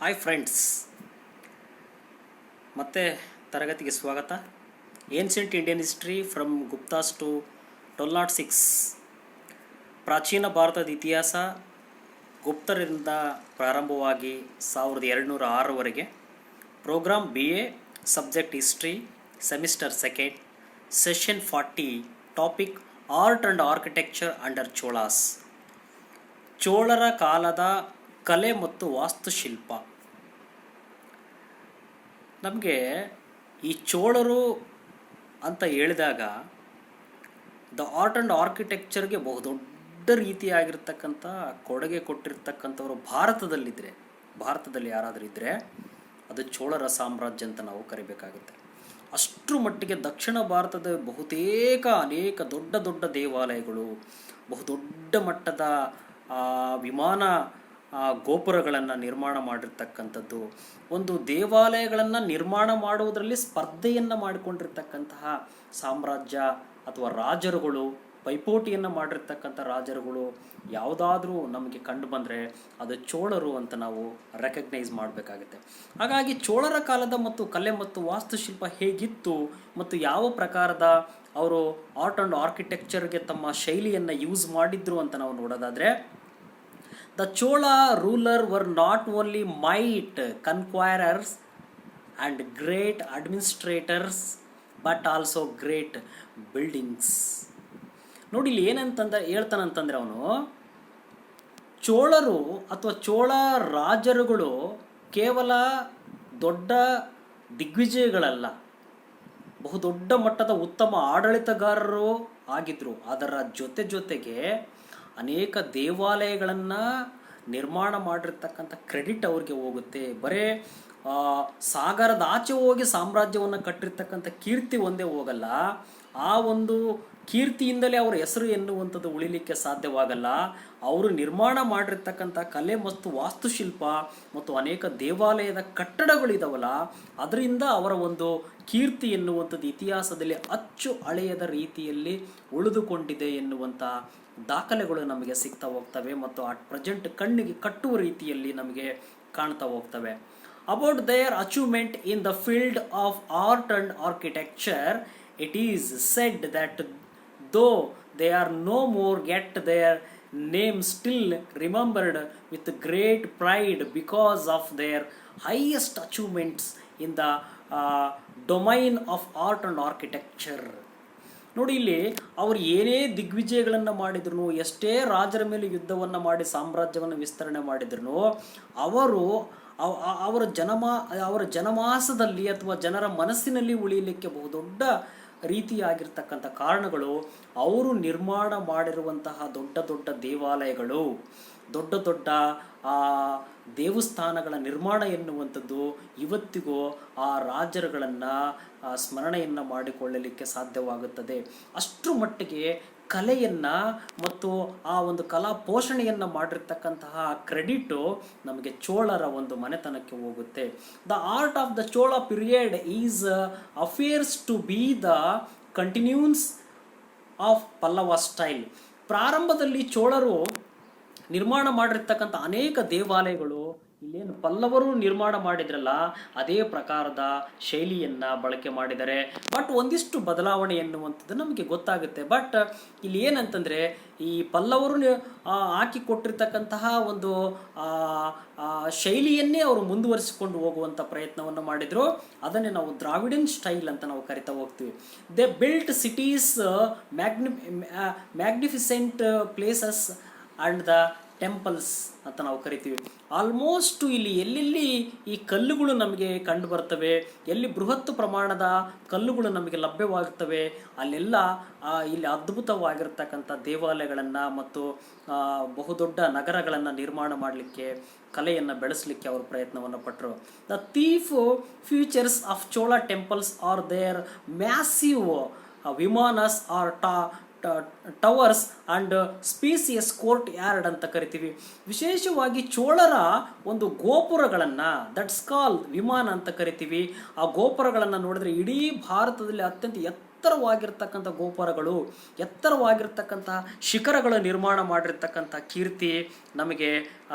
Hi friends, ಮತ್ತೆ ತರಗತಿಗೆ ಸ್ವಾಗತ. Ancient Indian history from Guptas to 1206. ಪ್ರಾಚೀನ ಭಾರತದ ಇತಿಹಾಸ ಗುಪ್ತರಿಂದ ಪ್ರಾರಂಭವಾಗಿ 1206ವರೆಗೆ. Program BA, subject history, semester second, session 40. Topic art and architecture under Cholas. ಚೋಳರ ಕಾಲದ ಕಲೆ ಮತ್ತು ವಾಸ್ತುಶಿಲ್ಪ. ನಮಗೆ ಈ ಚೋಳರು ಅಂತ ಹೇಳಿದಾಗ ದ ಆರ್ಟ್ ಆ್ಯಂಡ್ ಆರ್ಕಿಟೆಕ್ಚರ್ಗೆ ಬಹುದೊಡ್ಡ ರೀತಿಯಾಗಿರ್ತಕ್ಕಂಥ ಕೊಡುಗೆ ಕೊಟ್ಟಿರ್ತಕ್ಕಂಥವ್ರು ಭಾರತದಲ್ಲಿ ಯಾರಾದರೂ ಇದ್ದರೆ ಅದು ಚೋಳರ ಸಾಮ್ರಾಜ್ಯ ಅಂತ ನಾವು ಕರಿಬೇಕಾಗುತ್ತೆ. ಅಷ್ಟರ ಮಟ್ಟಿಗೆ ದಕ್ಷಿಣ ಭಾರತದ ಅನೇಕ ದೊಡ್ಡ ದೊಡ್ಡ ದೇವಾಲಯಗಳು, ಬಹುದೊಡ್ಡ ಮಟ್ಟದ ವಿಮಾನ ಗೋಪುರಗಳನ್ನು ನಿರ್ಮಾಣ ಮಾಡಿರ್ತಕ್ಕಂಥದ್ದು, ಒಂದು ದೇವಾಲಯಗಳನ್ನು ನಿರ್ಮಾಣ ಮಾಡುವುದರಲ್ಲಿ ಸ್ಪರ್ಧೆಯನ್ನು ಮಾಡಿಕೊಂಡಿರ್ತಕ್ಕಂತಹ ಸಾಮ್ರಾಜ್ಯ ಅಥವಾ ರಾಜರುಗಳು, ಪೈಪೋಟಿಯನ್ನು ಮಾಡಿರ್ತಕ್ಕಂಥ ರಾಜರುಗಳು ಯಾವುದಾದ್ರೂ ನಮಗೆ ಕಂಡು ಬಂದರೆ ಅದು ಚೋಳರು ಅಂತ ನಾವು ರೆಕಗ್ನೈಸ್ ಮಾಡಬೇಕಾಗುತ್ತೆ. ಹಾಗಾಗಿ ಚೋಳರ ಕಾಲದ ಮತ್ತು ಕಲೆ ಮತ್ತು ವಾಸ್ತುಶಿಲ್ಪ ಹೇಗಿತ್ತು ಮತ್ತು ಯಾವ ಪ್ರಕಾರದ ಅವರು ಆರ್ಟ್ ಆ್ಯಂಡ್ ಆರ್ಕಿಟೆಕ್ಚರ್ಗೆ ತಮ್ಮ ಶೈಲಿಯನ್ನು ಯೂಸ್ ಮಾಡಿದ್ರು ಅಂತ ನಾವು ನೋಡೋದಾದರೆ, The Chola ruler were not only might conquerors and great administrators but also great buildings. ನೋಡಿ ಇಲ್ಲಿ ಹೇಳ್ತಾನಂತಂದ್ರೆ ಅವನು, ಚೋಳರು ಅಥವಾ ಚೋಳ ರಾಜರುಗಳು ಕೇವಲ ದೊಡ್ಡ ದಿಗ್ವಿಜಯಗಳಲ್ಲ, ಬಹುದೊಡ್ಡ ಮಟ್ಟದ ಉತ್ತಮ ಆಡಳಿತಗಾರರು ಆಗಿದ್ರು. ಅದರ ಜೊತೆಗೆ ಅನೇಕ ದೇವಾಲಯಗಳನ್ನು ನಿರ್ಮಾಣ ಮಾಡಿರ್ತಕ್ಕಂಥ ಕ್ರೆಡಿಟ್ ಅವ್ರಿಗೆ ಹೋಗುತ್ತೆ. ಬರೇ ಸಾಗರದ ಆಚೆ ಹೋಗಿ ಸಾಮ್ರಾಜ್ಯವನ್ನು ಕಟ್ಟಿರ್ತಕ್ಕಂಥ ಕೀರ್ತಿ ಒಂದೇ ಹೋಗಲ್ಲ, ಆ ಒಂದು ಕೀರ್ತಿಯಿಂದಲೇ ಅವರ ಹೆಸರು ಎನ್ನುವಂಥದ್ದು ಉಳಿಲಿಕ್ಕೆ ಸಾಧ್ಯವಾಗಲ್ಲ. ಅವರು ನಿರ್ಮಾಣ ಮಾಡಿರ್ತಕ್ಕಂಥ ಕಲೆ ಮತ್ತು ವಾಸ್ತುಶಿಲ್ಪ ಮತ್ತು ಅನೇಕ ದೇವಾಲಯದ ಕಟ್ಟಡಗಳಿದಾವಲ್ಲ, ಅದರಿಂದ ಅವರ ಒಂದು ಕೀರ್ತಿ ಎನ್ನುವಂಥದ್ದು ಇತಿಹಾಸದಲ್ಲಿ ಅಚ್ಚು ಹಳೆಯದ ರೀತಿಯಲ್ಲಿ ಉಳಿದುಕೊಂಡಿದೆ ಎನ್ನುವಂಥ ದಾಖಲೆಗಳು ನಮಗೆ ಸಿಗ್ತಾ ಹೋಗ್ತವೆ ಮತ್ತು ಅಟ್ ಪ್ರೆಸೆಂಟ್ ಕಣ್ಣಿಗೆ ಕಟ್ಟುವ ರೀತಿಯಲ್ಲಿ ನಮಗೆ ಕಾಣ್ತಾ ಹೋಗ್ತವೆ. About their achievement in the field of art and architecture, it is said that though they are no more get their name still remembered with great pride because of their highest achievements in the domain of art and architecture. ನೋಡಿ, ಇಲ್ಲಿ ಅವರು ಏನೇ ದಿಗ್ವಿಜಯಗಳನ್ನು ಮಾಡಿದ್ರು, ಎಷ್ಟೇ ರಾಜರ ಮೇಲೆ ಯುದ್ಧವನ್ನು ಮಾಡಿ ಸಾಮ್ರಾಜ್ಯವನ್ನು ವಿಸ್ತರಣೆ ಮಾಡಿದ್ರು, ಅವರ ಜನಮಾಸದಲ್ಲಿ ಅಥವಾ ಜನರ ಮನಸ್ಸಿನಲ್ಲಿ ಉಳಿಯಲಿಕ್ಕೆ ಬಹುದೊಡ್ಡ ರೀತಿಯಾಗಿರ್ತಕ್ಕಂಥ ಕಾರಣಗಳು ಅವರು ನಿರ್ಮಾಣ ಮಾಡಿರುವಂತಹ ದೊಡ್ಡ ದೊಡ್ಡ ದೇವಾಲಯಗಳು, ದೊಡ್ಡ ದೊಡ್ಡ ದೇವಸ್ಥಾನಗಳ ನಿರ್ಮಾಣ ಎನ್ನುವಂಥದ್ದು ಇವತ್ತಿಗೂ ಆ ರಾಜರುಗಳನ್ನು ಸ್ಮರಣೆಯನ್ನು ಮಾಡಿಕೊಳ್ಳಲಿಕ್ಕೆ ಸಾಧ್ಯವಾಗುತ್ತದೆ. ಅಷ್ಟರ ಮಟ್ಟಿಗೆ ಕಲೆಯನ್ನು ಮತ್ತು ಆ ಒಂದು ಕಲಾ ಪೋಷಣೆಯನ್ನು ಮಾಡಿರ್ತಕ್ಕಂತಹ ಕ್ರೆಡಿಟು ನಮಗೆ ಚೋಳರ ಒಂದು ಮನೆತನಕ್ಕೆ ಹೋಗುತ್ತೆ. The art of the Chola period is appears to be the continuance of Pallava style. ಪ್ರಾರಂಭದಲ್ಲಿ ಚೋಳರು ನಿರ್ಮಾಣ ಮಾಡಿರ್ತಕ್ಕಂಥ ಅನೇಕ ದೇವಾಲಯಗಳು ಇಲ್ಲೇನು ಪಲ್ಲವರು ನಿರ್ಮಾಣ ಮಾಡಿದ್ರಲ್ಲ ಅದೇ ಪ್ರಕಾರದ ಶೈಲಿಯನ್ನು ಬಳಕೆ ಮಾಡಿದ್ದಾರೆ. ಬಟ್ ಒಂದಿಷ್ಟು ಬದಲಾವಣೆ ಎನ್ನುವಂಥದ್ದು ನಮಗೆ ಗೊತ್ತಾಗುತ್ತೆ. ಬಟ್ ಇಲ್ಲಿ ಏನಂತಂದರೆ, ಈ ಪಲ್ಲವರು ಹಾಕಿಕೊಟ್ಟಿರ್ತಕ್ಕಂತಹ ಒಂದು ಶೈಲಿಯನ್ನೇ ಅವರು ಮುಂದುವರಿಸಿಕೊಂಡು ಹೋಗುವಂಥ ಪ್ರಯತ್ನವನ್ನು ಮಾಡಿದರು. ಅದನ್ನೇ ನಾವು ದ್ರಾವಿಡಿಯನ್ ಸ್ಟೈಲ್ ಅಂತ ನಾವು ಕರಿತಾ ಹೋಗ್ತೀವಿ. They built cities, magnificent places and the temples ಅಂತ ನಾವು ಕರಿತೀವಿ. ಆಲ್ಮೋಸ್ಟ್ ಇಲ್ಲಿ ಎಲ್ಲೆಲ್ಲಿ ಈ ಕಲ್ಲುಗಳು ನಮಗೆ ಕಂಡು ಬರ್ತವೆ, ಎಲ್ಲಿ ಬೃಹತ್ ಪ್ರಮಾಣದ ಕಲ್ಲುಗಳು ನಮಗೆ ಲಭ್ಯವಾಗುತ್ತವೆ, ಅಲ್ಲೆಲ್ಲ ಇಲ್ಲಿ ಅದ್ಭುತವಾಗಿರ್ತಕ್ಕಂಥ ದೇವಾಲಯಗಳನ್ನು ಮತ್ತು ಬಹುದೊಡ್ಡ ನಗರಗಳನ್ನು ನಿರ್ಮಾಣ ಮಾಡಲಿಕ್ಕೆ, ಕಲೆಯನ್ನು ಬೆಳೆಸಲಿಕ್ಕೆ ಅವರು ಪ್ರಯತ್ನವನ್ನು ಪಟ್ಟರು. The chief features of Chola temples are their massive vimanas or towers and spacious courtyard ಅಂತ ಕರಿತೀವಿ. ವಿಶೇಷವಾಗಿ ಚೋಳರ ಒಂದು ಗೋಪುರಗಳನ್ನು, ದಟ್ಸ್ ಕಾಲ್ ವಿಮಾನ ಅಂತ ಕರಿತೀವಿ. ಆ ಗೋಪುರಗಳನ್ನು ನೋಡಿದ್ರೆ ಇಡೀ ಭಾರತದಲ್ಲಿ ಅತ್ಯಂತ ಎತ್ತರವಾಗಿರ್ತಕ್ಕಂಥ ಗೋಪುರಗಳು, ಎತ್ತರವಾಗಿರ್ತಕ್ಕಂಥ ಶಿಖರಗಳ ನಿರ್ಮಾಣ ಮಾಡಿರ್ತಕ್ಕಂಥ ಕೀರ್ತಿ ನಮಗೆ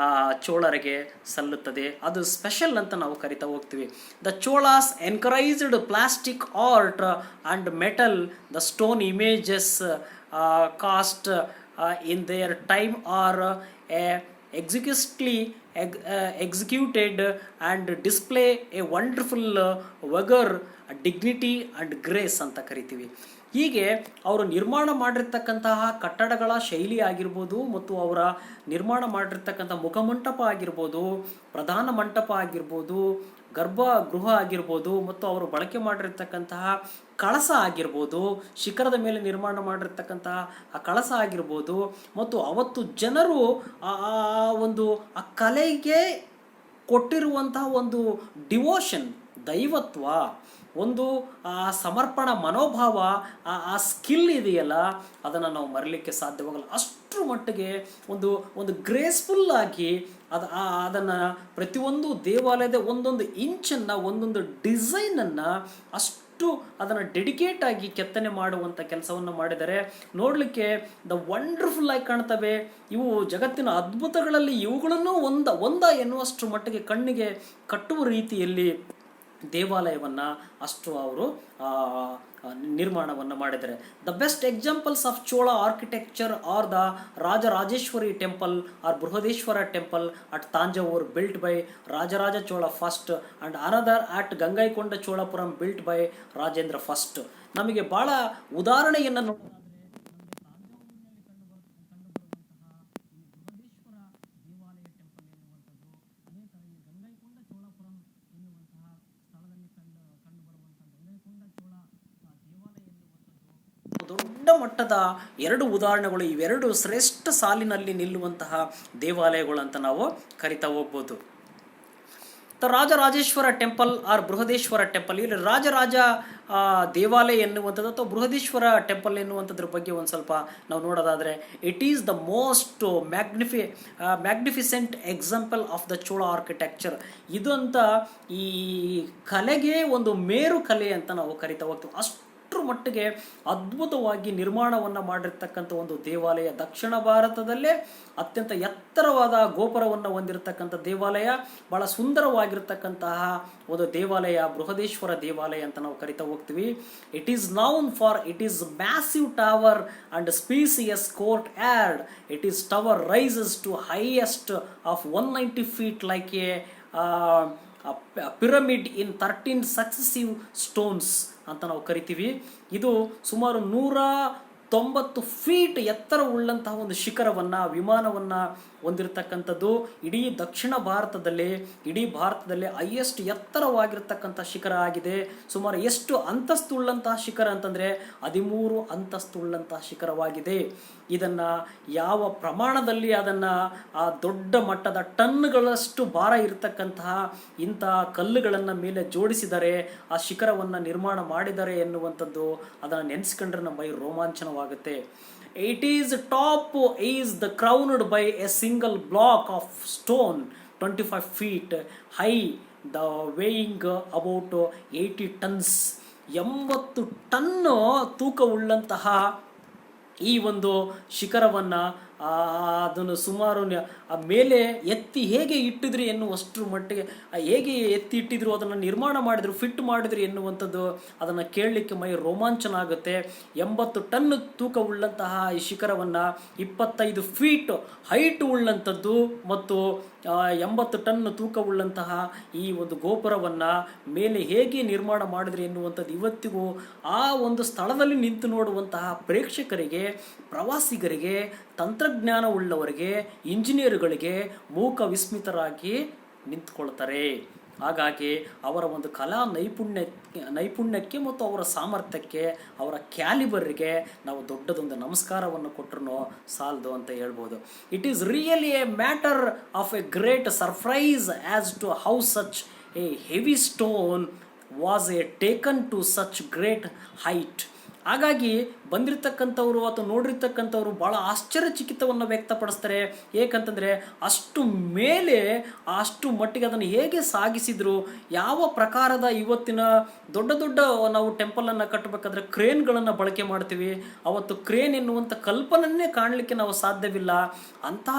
ಚೋಳರಿಗೆ ಸಲ್ಲುತ್ತದೆ. ಅದು ಸ್ಪೆಷಲ್ ಅಂತ ನಾವು ಕರಿತಾ ಹೋಗ್ತೀವಿ. The Cholas encouraged plastic art and metal, the stone images cost in their time are exquisitely executed and display a wonderful vigor, dignity and grace ಅಂತ ಕರಿತೀವಿ. ಹೀಗೆ ಅವರು ನಿರ್ಮಾಣ ಮಾಡಿರ್ತಕ್ಕಂತಹ ಕಟ್ಟಡಗಳ ಶೈಲಿ ಆಗಿರ್ಬೋದು ಮತ್ತು ಅವರ ನಿರ್ಮಾಣ ಮಾಡಿರ್ತಕ್ಕಂಥ ಮುಖಮಂಟಪ ಆಗಿರ್ಬೋದು, ಪ್ರಧಾನ ಮಂಟಪ ಆಗಿರ್ಬೋದು, ಗರ್ಭಗೃಹ ಆಗಿರ್ಬೋದು ಮತ್ತು ಅವರು ಬಳಕೆ ಮಾಡಿರ್ತಕ್ಕಂತಹ ಕಳಸ ಆಗಿರ್ಬೋದು, ಶಿಖರದ ಮೇಲೆ ನಿರ್ಮಾಣ ಮಾಡಿರ್ತಕ್ಕಂತಹ ಆ ಕಳಸ ಆಗಿರ್ಬೋದು, ಮತ್ತು ಅವತ್ತು ಜನರು ಆ ಕಲೆಗೆ ಕೊಟ್ಟಿರುವಂತಹ ಒಂದು ಡಿವೋಷನ್, ದೈವತ್ವ, ಒಂದು ಆ ಸಮರ್ಪಣ ಮನೋಭಾವ, ಆ ಸ್ಕಿಲ್ ಇದೆಯಲ್ಲ, ಅದನ್ನು ನಾವು ಮರಲಿಕ್ಕೆ ಸಾಧ್ಯವಾಗಲ್ಲ. ಅಷ್ಟರ ಮಟ್ಟಿಗೆ ಒಂದು ಗ್ರೇಸ್ಫುಲ್ ಆಗಿ ಅದನ್ನು ಪ್ರತಿಯೊಂದು ದೇವಾಲಯದ ಒಂದೊಂದು ಇಂಚನ್ನು, ಒಂದೊಂದು ಡಿಸೈನನ್ನು ಅಷ್ಟು ಅದನ್ನು ಡೆಡಿಕೇಟ್ ಆಗಿ ಕೆತ್ತನೆ ಮಾಡುವಂಥ ಕೆಲಸವನ್ನು ಮಾಡಿದರೆ ನೋಡಲಿಕ್ಕೆ ವಂಡರ್ಫುಲ್ ಆಗಿ ಕಾಣ್ತವೆ. ಇವು ಜಗತ್ತಿನ ಅದ್ಭುತಗಳಲ್ಲಿ ಇವುಗಳನ್ನು ಒಂದ ಎನ್ನುವಷ್ಟು ಮಟ್ಟಿಗೆ ಕಣ್ಣಿಗೆ ಕಟ್ಟುವ ರೀತಿಯಲ್ಲಿ ದೇವಾಲಯವನ್ನು ಅಷ್ಟು ಅವರು ನಿರ್ಮಾಣವನ್ನು ಮಾಡಿದ್ದಾರೆ. The best examples of Chola architecture are the Rajarajeshwari temple or Brihadeshwara temple at Thanjavur built by Rajaraja Chola first and another at Gangaikonda Cholapuram built by Rajendra first. ನಮಗೆ ಬಹಳ ಉದಾಹರಣೆಯನ್ನು ನೋಡೋದಾದರೆ ದೊಡ್ಡ ಮಟ್ಟದ ಎರಡು ಉದಾಹರಣೆಗಳು, ಇವೆರಡು ಶ್ರೇಷ್ಠ ಸಾಲಿನಲ್ಲಿ ನಿಲ್ಲುವಂತಹ ದೇವಾಲಯಗಳು ಅಂತ ನಾವು ಕರಿತಾ ಹೋಗ್ಬೋದು. Rajarajeshwara temple or Brihadeshwara temple, ಇಲ್ಲಿ ರಾಜರಾಜ ದೇವಾಲಯ ಎನ್ನುವಂಥದ್ದು ಅಥವಾ ಬೃಹದೇಶ್ವರ ಟೆಂಪಲ್ ಎನ್ನುವಂಥದ್ರ ಬಗ್ಗೆ ಒಂದು ಸ್ವಲ್ಪ ನಾವು ನೋಡೋದಾದರೆ, it is the most magnificent example of the Chola architecture. ಇದು ಅಂತ ಈ ಕಲೆಗೆ ಒಂದು ಮೇರು ಕಲೆ ಅಂತ ನಾವು ಕರಿತಾ ಹೋಗ್ತೀವಿ. ಅಷ್ಟರ ಮಟ್ಟಿಗೆ ಅದ್ಭುತವಾಗಿ ನಿರ್ಮಾಣವನ್ನು ಮಾಡಿರ್ತಕ್ಕಂಥ ಒಂದು ದೇವಾಲಯ. ದಕ್ಷಿಣ ಭಾರತದಲ್ಲೇ ಅತ್ಯಂತ ಎತ್ತರವಾದ ಗೋಪುರವನ್ನು ಹೊಂದಿರತಕ್ಕಂಥ ದೇವಾಲಯ, ಬಹಳ ಸುಂದರವಾಗಿರ್ತಕ್ಕಂತಹ ಒಂದು ದೇವಾಲಯ ಬೃಹದೇಶ್ವರ ದೇವಾಲಯ ಅಂತ ನಾವು ಕರಿತಾ ಹೋಗ್ತೀವಿ. It is known for it is massive tower and spacious courtyard. It is tower rises to highest of 190 feet like a pyramid in 13 successive stones ಅಂತ ನಾವು ಕರಿತೀವಿ. ಇದು ಸುಮಾರು 190 ಫೀಟ್ ಎತ್ತರವುಳ್ಳಂತಹ ಒಂದು ಶಿಖರವನ್ನು, ವಿಮಾನವನ್ನು ಹೊಂದಿರತಕ್ಕಂಥದ್ದು. ಇಡೀ ದಕ್ಷಿಣ ಭಾರತದಲ್ಲಿ, ಇಡೀ ಭಾರತದಲ್ಲಿ ಹೈಯೆಸ್ಟ್ ಎತ್ತರವಾಗಿರ್ತಕ್ಕಂಥ ಶಿಖರ ಆಗಿದೆ. ಸುಮಾರು ಎಷ್ಟು ಅಂತಸ್ತುಳ್ಳಂತಹ ಶಿಖರ ಅಂತಂದರೆ 13 ಅಂತಸ್ತುಳ್ಳಂತಹ ಶಿಖರವಾಗಿದೆ. ಇದನ್ನು ಯಾವ ಪ್ರಮಾಣದಲ್ಲಿ ಅದನ್ನು ಆ ದೊಡ್ಡ ಮಟ್ಟದ ಟನ್ಗಳಷ್ಟು ಭಾರ ಇರತಕ್ಕಂತಹ ಇಂತಹ ಕಲ್ಲುಗಳನ್ನು ಮೇಲೆ ಜೋಡಿಸಿದರೆ ಆ ಶಿಖರವನ್ನು ನಿರ್ಮಾಣ ಮಾಡಿದ್ದಾರೆ ಎನ್ನುವಂಥದ್ದು ಅದನ್ನು ನೆನೆಸ್ಕೊಂಡ್ರೆ ನಮ್ಮ ಮೈ ರೋಮಾಂಚನವಾಗುತ್ತೆ. It is top is the crowned by a single block of stone 25 feet high, the weighing about 80 tons. 80 ton ತೂಕವುಳ್ಳಂತಹ ಈ ಒಂದು ಶಿಖರವನ್ನು ಅದನ್ನು ಸುಮಾರು ಮೇಲೆ ಎತ್ತಿ ಹೇಗೆ ಇಟ್ಟಿದ್ರು ಎನ್ನುವಷ್ಟರ ಮಟ್ಟಿಗೆ, ಹೇಗೆ ಎತ್ತಿ ಇಟ್ಟಿದ್ರು, ಅದನ್ನು ನಿರ್ಮಾಣ ಮಾಡಿದ್ರು, ಫಿಟ್ ಮಾಡಿದ್ರು ಎನ್ನುವಂಥದ್ದು ಅದನ್ನು ಕೇಳಲಿಕ್ಕೆ ಮೈ ರೋಮಾಂಚನ ಆಗುತ್ತೆ. 80 ಟನ್ ತೂಕವುಳ್ಳಂತಹ ಈ ಶಿಖರವನ್ನು 25 ಫೀಟ್ ಹೈಟ್ ಉಳ್ಳಂಥದ್ದು ಮತ್ತು 80 ಟನ್ ತೂಕವುಳ್ಳಂತಹ ಈ ಒಂದು ಗೋಪುರವನ್ನು ಮೇಲೆ ಹೇಗೆ ನಿರ್ಮಾಣ ಮಾಡಿದ್ರು ಎನ್ನುವಂಥದ್ದು ಇವತ್ತಿಗೂ ಆ ಒಂದು ಸ್ಥಳದಲ್ಲಿ ನಿಂತು ನೋಡುವಂತಹ ಪ್ರೇಕ್ಷಕರಿಗೆ, ಪ್ರವಾಸಿಗರಿಗೆ, ತಂತ್ರಜ್ಞಾನವುಳ್ಳವರಿಗೆ, ಇಂಜಿನಿಯರ್ಗಳಿಗೆ ಮೂಕ ವಿಸ್ಮಿತರಾಗಿ ನಿಂತ್ಕೊಳ್ತಾರೆ. ಹಾಗಾಗಿ ಅವರ ಒಂದು ಕಲಾ ನೈಪುಣ್ಯಕ್ಕೆ ಮತ್ತು ಅವರ ಸಾಮರ್ಥ್ಯಕ್ಕೆ, ಅವರ ಕ್ಯಾಲಿಬರ್ಗೆ ನಾವು ದೊಡ್ಡದೊಂದು ನಮಸ್ಕಾರವನ್ನು ಕೊಟ್ಟರು ಸಾಲದು ಅಂತ ಹೇಳ್ಬೋದು. It is really a matter of a great surprise as to how such a heavy stone was a taken to such great height. ಹಾಗಾಗಿ ಬಂದಿರತಕ್ಕಂಥವ್ರು ಅಥವಾ ನೋಡಿರ್ತಕ್ಕಂಥವ್ರು ಭಾಳ ಆಶ್ಚರ್ಯಚಕಿತವನ್ನು ವ್ಯಕ್ತಪಡಿಸ್ತಾರೆ. ಏಕಂತಂದರೆ ಅಷ್ಟು ಮೇಲೆ ಅಷ್ಟು ಮಟ್ಟಿಗೆ ಅದನ್ನು ಹೇಗೆ ಸಾಗಿಸಿದ್ರು, ಯಾವ ಪ್ರಕಾರದ ಇವತ್ತಿನ ದೊಡ್ಡ ದೊಡ್ಡ ನಾವು ಟೆಂಪಲನ್ನು ಕಟ್ಟಬೇಕಾದ್ರೆ ಕ್ರೇನ್ಗಳನ್ನು ಬಳಕೆ ಮಾಡ್ತೀವಿ. ಅವತ್ತು ಕ್ರೇನ್ ಎನ್ನುವಂಥ ಕಲ್ಪನೆಯೇ ಕಾಣಲಿಕ್ಕೆ ನಾವು ಸಾಧ್ಯವಿಲ್ಲ. ಅಂತಹ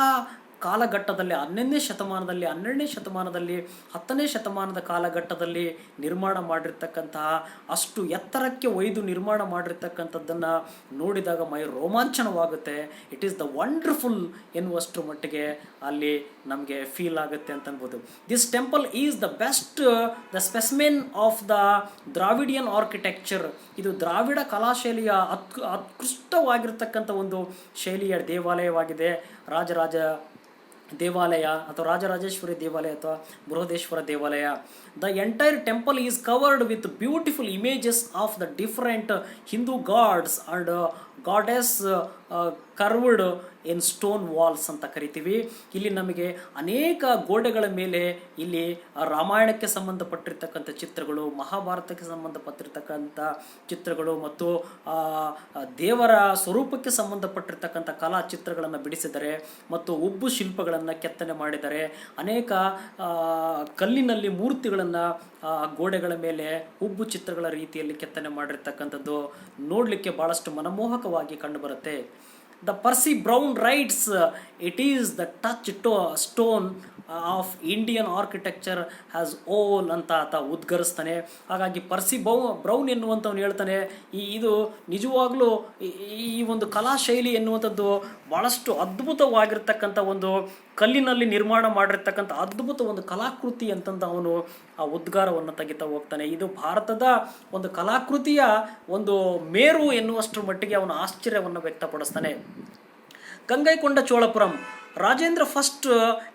ಕಾಲಘಟ್ಟದಲ್ಲಿ 11ನೇ ಶತಮಾನದಲ್ಲಿ 12ನೇ ಶತಮಾನದಲ್ಲಿ 10ನೇ ಶತಮಾನದ ಕಾಲಘಟ್ಟದಲ್ಲಿ ನಿರ್ಮಾಣ ಮಾಡಿರ್ತಕ್ಕಂತಹ ಅಷ್ಟು ಎತ್ತರಕ್ಕೆ ಒಯ್ದು ನಿರ್ಮಾಣ ಮಾಡಿರ್ತಕ್ಕಂಥದ್ದನ್ನು ನೋಡಿದಾಗ ಮೈ ರೋಮಾಂಚನವಾಗುತ್ತೆ. ಇಟ್ ಈಸ್ ದ ವಂಡರ್ಫುಲ್ ಎನ್ನುವಷ್ಟರ ಮಟ್ಟಿಗೆ ಅಲ್ಲಿ ನಮಗೆ ಫೀಲ್ ಆಗುತ್ತೆ ಅಂತ ಅನ್ಬೋದು. This temple is the best the specimen of the Dravidian architecture. ಇದು ದ್ರಾವಿಡ ಕಲಾಶೈಲಿಯ ಉತ್ಕೃಷ್ಟವಾಗಿರ್ತಕ್ಕಂಥ ಒಂದು ಶೈಲಿಯ ದೇವಾಲಯವಾಗಿದೆ. ರಾಜರಾಜ ದೇವಾಲಯ ಅಥವಾ ರಾಜರಾಜೇಶ್ವರಿ ದೇವಾಲಯ ಅಥವಾ ಬೃಹದೇಶ್ವರ ದೇವಾಲಯ. The entire temple is covered with beautiful images of the different Hindu gods and goddess carved in stone walls ಅಂತ ಕರಿತೀವಿ. ಇಲ್ಲಿ ನಮಗೆ ಅನೇಕ ಗೋಡೆಗಳ ಮೇಲೆ ಇಲ್ಲಿ ರಾಮಾಯಣಕ್ಕೆ ಸಂಬಂಧಪಟ್ಟಿರ್ತಕ್ಕಂಥ ಚಿತ್ರಗಳು, ಮಹಾಭಾರತಕ್ಕೆ ಸಂಬಂಧಪಟ್ಟಿರ್ತಕ್ಕಂಥ ಚಿತ್ರಗಳು ಮತ್ತು ದೇವರ ಸ್ವರೂಪಕ್ಕೆ ಸಂಬಂಧಪಟ್ಟಿರ್ತಕ್ಕಂಥ ಕಲಾ ಚಿತ್ರಗಳನ್ನು ಬಿಡಿಸಿದ್ದಾರೆ ಮತ್ತು ಉಬ್ಬು ಶಿಲ್ಪಗಳನ್ನು ಕೆತ್ತನೆ ಮಾಡಿದ್ದಾರೆ. ಅನೇಕ ಕಲ್ಲಿನಲ್ಲಿ ಮೂರ್ತಿಗಳನ್ನು ಗೋಡೆಗಳ ಮೇಲೆ ಉಬ್ಬು ಚಿತ್ರಗಳ ರೀತಿಯಲ್ಲಿ ಕೆತ್ತನೆ ಮಾಡಿರ್ತಕ್ಕಂಥದ್ದು ನೋಡಲಿಕ್ಕೆ ಭಾಳಷ್ಟು ಮನಮೋಹಕವಾಗಿ ಕಂಡುಬರುತ್ತೆ. The Percy Brown writes, it is the touch stone of Indian architecture has all ಅಂತ ಆತ ಉದ್ಗರಿಸ್ತಾನೆ. ಹಾಗಾಗಿ ಪರ್ಸಿ ಬ್ರೌನ್ ಎನ್ನುವಂಥವ್ನು ಹೇಳ್ತಾನೆ, ಇದು ನಿಜವಾಗ್ಲೂ ಈ ಒಂದು ಕಲಾ ಶೈಲಿ ಎನ್ನುವಂಥದ್ದು ಭಾಳಷ್ಟು ಅದ್ಭುತವಾಗಿರ್ತಕ್ಕಂಥ ಒಂದು ಕಲ್ಲಿನಲ್ಲಿ ನಿರ್ಮಾಣ ಮಾಡಿರ್ತಕ್ಕಂಥ ಅದ್ಭುತ ಒಂದು ಕಲಾಕೃತಿ ಅಂತಂದು ಅವನು ಆ ಉದ್ಗಾರವನ್ನು ತೆಗಿತಾ ಹೋಗ್ತಾನೆ. ಇದು ಭಾರತದ ಒಂದು ಕಲಾಕೃತಿಯ ಒಂದು ಮೇರು ಎನ್ನುವಷ್ಟರ ಮಟ್ಟಿಗೆ ಅವನು ಆಶ್ಚರ್ಯವನ್ನು ವ್ಯಕ್ತಪಡಿಸ್ತಾನೆ. ಗಂಗೈಕೊಂಡ Cholapuram. Rajendra first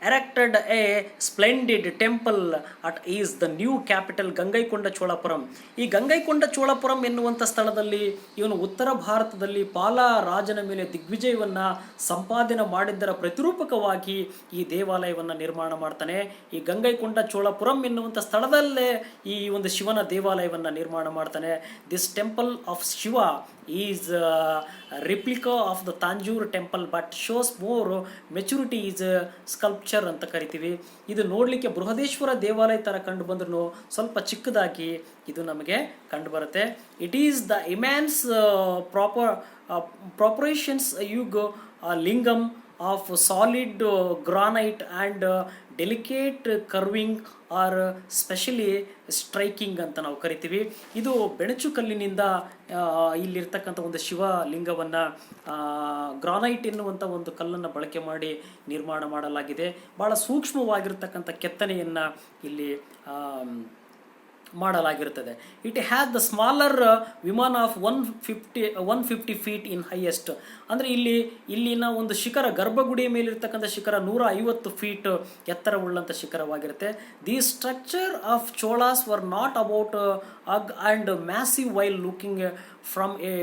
erected a splendid temple at is the new capital ಗಂಗೈಕೊಂಡ ಚೋಳಪುರಂ. ಈ ಗಂಗೈಕೊಂಡ ಚೋಳಪುರಂ ಎನ್ನುವಂಥ ಸ್ಥಳದಲ್ಲಿ ಇವನು ಉತ್ತರ ಭಾರತದಲ್ಲಿ ಪಾಲ ರಾಜನ ಮೇಲೆ ದಿಗ್ವಿಜಯವನ್ನು ಸಂಪಾದನೆ ಮಾಡಿದ್ದರ ಪ್ರತಿರೂಪಕವಾಗಿ ಈ ದೇವಾಲಯವನ್ನು ನಿರ್ಮಾಣ ಮಾಡ್ತಾನೆ. ಈ ಗಂಗೈಕೊಂಡ ಚೋಳಪುರಂ ಎನ್ನುವಂಥ ಸ್ಥಳದಲ್ಲೇ ಈ ಒಂದು ಶಿವನ ದೇವಾಲಯವನ್ನು ನಿರ್ಮಾಣ ಮಾಡ್ತಾನೆ. This temple of Shiva is replica of the Tanjore temple but shows more maturity is sculpture ಅಂತ ಕರಿತೀವಿ. ಇದು ನೋಡಲಿಕ್ಕೆ ಬೃಹದೇಶ್ವರ ದೇವಾಲಯ ಥರ ಕಂಡು ಬಂದ್ರೂ ಸ್ವಲ್ಪ ಚಿಕ್ಕದಾಗಿ ಇದು ನಮಗೆ ಕಂಡು ಬರುತ್ತೆ. It is the immense proportions huge lingam of solid granite and delicate carving are specially striking ಅಂತ ನಾವು ಕರಿತೀವಿ. ಇದು ಬೆಣಚು ಕಲ್ಲಿನಿಂದ ಇಲ್ಲಿರ್ತಕ್ಕಂಥ ಒಂದು ಶಿವಲಿಂಗವನ್ನು ಗ್ರಾನೈಟ್ ಎನ್ನುವಂಥ ಒಂದು ಕಲ್ಲನ್ನು ಬಳಕೆ ಮಾಡಿ ನಿರ್ಮಾಣ ಮಾಡಲಾಗಿದೆ. ಭಾಳ ಸೂಕ್ಷ್ಮವಾಗಿರ್ತಕ್ಕಂಥ ಕೆತ್ತನೆಯನ್ನು ಇಲ್ಲಿ ಮಾಡಲಾಗಿರುತ್ತದೆ. It has the smaller vimana of 150 feet in highest. ಅಂದರೆ ಇಲ್ಲಿನ ಒಂದು ಶಿಖರ, ಗರ್ಭಗುಡಿಯ ಮೇಲಿರ್ತಕ್ಕಂಥ ಶಿಖರ 150 ಫೀಟ್ ಎತ್ತರವುಳ್ಳಂಥ ಶಿಖರವಾಗಿರುತ್ತೆ. The structure of Cholas were not about huge and massive while looking from a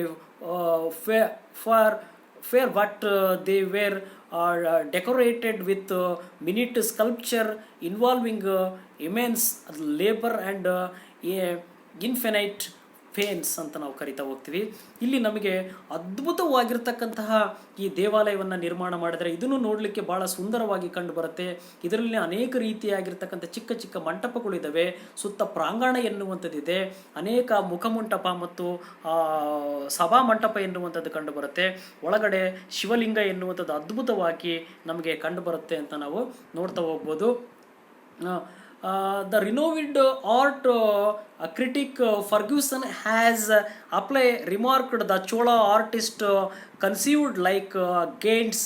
fair but they were decorated with minute sculpture involving immense labor and infinite pains ಅಂತ ನಾವು ಕರಿತಾ ಹೋಗ್ತೀವಿ. ಇಲ್ಲಿ ನಮಗೆ ಅದ್ಭುತವಾಗಿರ್ತಕ್ಕಂತಹ ಈ ದೇವಾಲಯವನ್ನು ನಿರ್ಮಾಣ ಮಾಡಿದರೆ ಇದನ್ನು ನೋಡಲಿಕ್ಕೆ ಭಾಳ ಸುಂದರವಾಗಿ ಕಂಡು ಬರುತ್ತೆ. ಇದರಲ್ಲಿ ಅನೇಕ ರೀತಿಯಾಗಿರ್ತಕ್ಕಂಥ ಚಿಕ್ಕ ಚಿಕ್ಕ ಮಂಟಪಗಳಿದ್ದಾವೆ. ಸುತ್ತ ಪ್ರಾಂಗಣ ಎನ್ನುವಂಥದ್ದಿದೆ. ಅನೇಕ ಮುಖಮಂಟಪ ಮತ್ತು ಸಭಾ ಮಂಟಪ ಎನ್ನುವಂಥದ್ದು ಕಂಡು ಬರುತ್ತೆ. ಒಳಗಡೆ ಶಿವಲಿಂಗ ಎನ್ನುವಂಥದ್ದು ಅದ್ಭುತವಾಗಿ ನಮಗೆ ಕಂಡು ಬರುತ್ತೆ ಅಂತ ನಾವು ನೋಡ್ತಾ ಹೋಗ್ಬೋದು. The renowned art critic Ferguson has remarked the Chola artist conceived like gains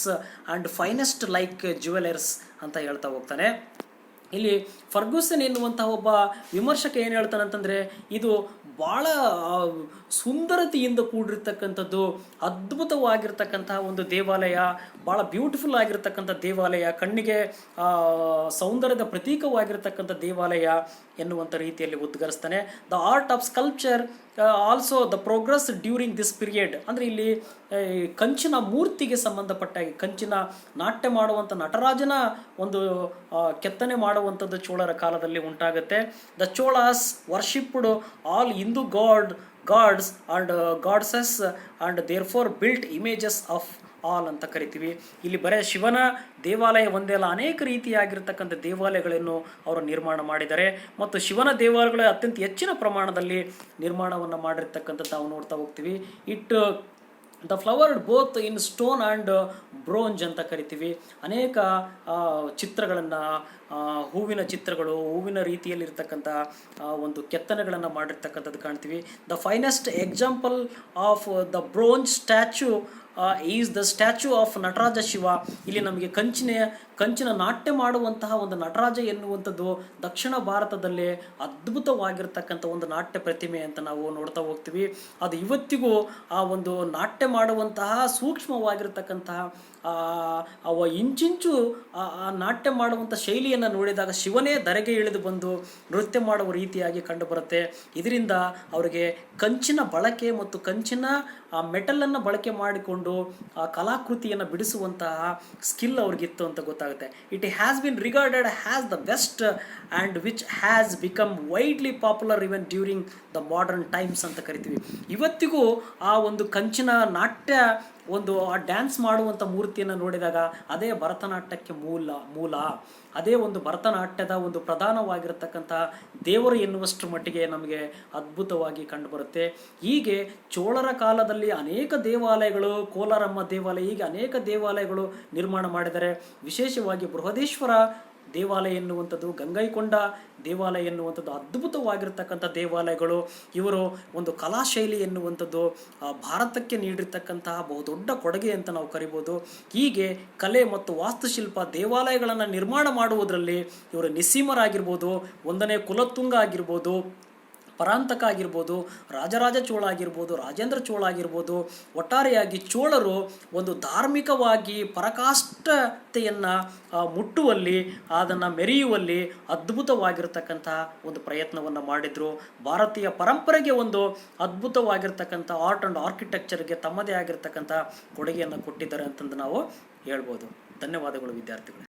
and finest like jewelers ಅಂತ ಹೇಳ್ತಾ ಹೋಗ್ತಾನೆ. ಇಲ್ಲಿ ಫರ್ಗೂಸನ್ ಎನ್ನುವಂಥ ಒಬ್ಬ ವಿಮರ್ಶಕ ಏನು ಹೇಳ್ತಾನೆ ಅಂತಂದರೆ, ಇದು ಭಾಳ ಸುಂದರತೆಯಿಂದ ಕೂಡಿರ್ತಕ್ಕಂಥದ್ದು, ಅದ್ಭುತವಾಗಿರ್ತಕ್ಕಂತಹ ಒಂದು ದೇವಾಲಯ, ಭಾಳ ಬ್ಯೂಟಿಫುಲ್ ಆಗಿರ್ತಕ್ಕಂಥ ದೇವಾಲಯ, ಕಣ್ಣಿಗೆ ಸೌಂದರ್ಯದ ಪ್ರತೀಕವಾಗಿರ್ತಕ್ಕಂಥ ದೇವಾಲಯ ಎನ್ನುವಂಥ ರೀತಿಯಲ್ಲಿ ಉದ್ಗರಿಸ್ತಾನೆ. The art of sculpture also the progress during this period. ಅಂದರೆ ಇಲ್ಲಿ ಕಂಚಿನ ಮೂರ್ತಿಗೆ ಸಂಬಂಧಪಟ್ಟಾಗಿ ಕಂಚಿನ ನಾಟ್ಯ ಮಾಡುವಂಥ ನಟರಾಜನ ಒಂದು ಕೆತ್ತನೆ ಮಾಡುವಂಥದ್ದು ಚೋಳರ ಕಾಲದಲ್ಲಿ ಉಂಟಾಗುತ್ತೆ. The Cholas worshipped all Hindu gods and goddesses and therefore built images of all ಅಂತ ಕರಿತೀವಿ. ಇಲ್ಲಿ ಬರೀ ಶಿವನ ದೇವಾಲಯ ಒಂದೇ ಅಲ್ಲ, ಅನೇಕ ರೀತಿಯಾಗಿರ್ತಕ್ಕಂಥ ದೇವಾಲಯಗಳನ್ನು ಅವರು ನಿರ್ಮಾಣ ಮಾಡಿದ್ದಾರೆ. ಮತ್ತು ಶಿವನ ದೇವಾಲಯಗಳು ಅತ್ಯಂತ ಹೆಚ್ಚಿನ ಪ್ರಮಾಣದಲ್ಲಿ ನಿರ್ಮಾಣವನ್ನು ಮಾಡಿರ್ತಕ್ಕಂಥದ್ದು ನಾವು ನೋಡ್ತಾ ಹೋಗ್ತೀವಿ. The flowered both in stone and bronze ಅಂತ ಕರಿತೀವಿ. ಅನೇಕ ಚಿತ್ರಗಳನ್ನು, ಹೂವಿನ ಚಿತ್ರಗಳು, ಹೂವಿನ ರೀತಿಯಲ್ಲಿರ್ತಕ್ಕಂಥ ಒಂದು ಕೆತ್ತನೆಗಳನ್ನು ಮಾಡಿರ್ತಕ್ಕಂಥದ್ದು ಕಾಣ್ತೀವಿ. The finest example of the bronze statue is the statue of Nataraja Shiva. ಇಲ್ಲಿ ನಮಗೆ ಕಂಚಿನ ನಾಟ್ಯ ಮಾಡುವಂತಹ ಒಂದು ನಟರಾಜ ಎನ್ನುವಂಥದ್ದು ದಕ್ಷಿಣ ಭಾರತದಲ್ಲೇ ಅದ್ಭುತವಾಗಿರ್ತಕ್ಕಂಥ ಒಂದು ನಾಟ್ಯ ಪ್ರತಿಮೆ ಅಂತ ನಾವು ನೋಡ್ತಾ ಹೋಗ್ತೀವಿ. ಅದು ಇವತ್ತಿಗೂ ಆ ಒಂದು ನಾಟ್ಯ ಮಾಡುವಂತಹ ಸೂಕ್ಷ್ಮವಾಗಿರ್ತಕ್ಕಂತಹ ಇಂಚಿಂಚು ಆ ನಾಟ್ಯ ಮಾಡುವಂಥ ಶೈಲಿಯನ್ನು ನೋಡಿದಾಗ ಶಿವನೇ ಧರೆಗೆ ಇಳಿದು ಬಂದು ನೃತ್ಯ ಮಾಡುವ ರೀತಿಯಾಗಿ ಕಂಡುಬರುತ್ತೆ. ಇದರಿಂದ ಅವರಿಗೆ ಕಂಚಿನ ಬಳಕೆ ಮತ್ತು ಕಂಚಿನ ಮೆಟಲನ್ನು ಬಳಕೆ ಮಾಡಿಕೊಂಡು ಆ ಕಲಾಕೃತಿಯನ್ನು ಬಿಡಿಸುವಂತಹ ಸ್ಕಿಲ್ ಅವ್ರಿಗಿತ್ತು ಅಂತ ಗೊತ್ತಾಗುತ್ತೆ. It has been regarded has the best and which has become widely popular even during the modern times ಅಂತ ಕರಿತೀವಿ. ಇವತ್ತಿಗೂ ಆ ಒಂದು ಕಂಚಿನ ನಾಟ್ಯ ಒಂದು ಆ ಡ್ಯಾನ್ಸ್ ಮಾಡುವಂಥ ಮೂರ್ತಿಯನ್ನು ನೋಡಿದಾಗ ಅದೇ ಭರತನಾಟ್ಯಕ್ಕೆ ಮೂಲ ಅದೇ ಒಂದು ಭರತನಾಟ್ಯದ ಒಂದು ಪ್ರಧಾನವಾಗಿರತಕ್ಕಂಥ ದೇವರು ಎನ್ನುವಷ್ಟರ ಮಟ್ಟಿಗೆ ನಮಗೆ ಅದ್ಭುತವಾಗಿ ಕಂಡುಬರುತ್ತೆ. ಹೀಗೆ ಚೋಳರ ಕಾಲದಲ್ಲಿ ಅನೇಕ ದೇವಾಲಯಗಳು, ಕೋಲಾರಮ್ಮ ದೇವಾಲಯ, ಹೀಗೆ ಅನೇಕ ದೇವಾಲಯಗಳು ನಿರ್ಮಾಣ ಮಾಡಿದ್ದಾರೆ. ವಿಶೇಷವಾಗಿ ಬೃಹದೇಶ್ವರ ದೇವಾಲಯ ಎನ್ನುವಂಥದ್ದು, ಗಂಗೈಕೊಂಡ ದೇವಾಲಯ ಎನ್ನುವಂಥದ್ದು ಅದ್ಭುತವಾಗಿರ್ತಕ್ಕಂಥ ದೇವಾಲಯಗಳು. ಇವರು ಒಂದು ಕಲಾಶೈಲಿ ಎನ್ನುವಂಥದ್ದು ಭಾರತಕ್ಕೆ ನೀಡಿರ್ತಕ್ಕಂತಹ ಬಹುದೊಡ್ಡ ಕೊಡುಗೆ ಅಂತ ನಾವು ಕರಿಬೋದು. ಹೀಗೆ ಕಲೆ ಮತ್ತು ವಾಸ್ತುಶಿಲ್ಪ ದೇವಾಲಯಗಳನ್ನು ನಿರ್ಮಾಣ ಮಾಡುವುದರಲ್ಲಿ ಇವರು ನಿಸ್ಸೀಮರಾಗಿರ್ಬೋದು. 1ನೇ ಕುಲೋತ್ತುಂಗ ಆಗಿರ್ಬೋದು, ಪರಾಂತಕ ಆಗಿರ್ಬೋದು, ರಾಜರಾಜ ಚೋಳ ಆಗಿರ್ಬೋದು, ರಾಜೇಂದ್ರ ಚೋಳ ಆಗಿರ್ಬೋದು. ಒಟ್ಟಾರೆಯಾಗಿ ಚೋಳರು ಒಂದು ಧಾರ್ಮಿಕವಾಗಿ ಪರಾಕಾಷ್ಠತೆಯನ್ನು ಮುಟ್ಟುವಲ್ಲಿ, ಅದನ್ನು ಮೆರೆಯುವಲ್ಲಿ ಅದ್ಭುತವಾಗಿರ್ತಕ್ಕಂಥ ಒಂದು ಪ್ರಯತ್ನವನ್ನು ಮಾಡಿದರು. ಭಾರತೀಯ ಪರಂಪರೆಗೆ ಒಂದು ಅದ್ಭುತವಾಗಿರ್ತಕ್ಕಂಥ ಆರ್ಟ್ ಆ್ಯಂಡ್ ಆರ್ಕಿಟೆಕ್ಚರ್ಗೆ ತಮ್ಮದೇ ಆಗಿರ್ತಕ್ಕಂಥ ಕೊಡುಗೆಯನ್ನು ಕೊಟ್ಟಿದ್ದಾರೆ ಅಂತಂದು ನಾವು ಹೇಳ್ಬೋದು. ಧನ್ಯವಾದಗಳು ವಿದ್ಯಾರ್ಥಿಗಳು.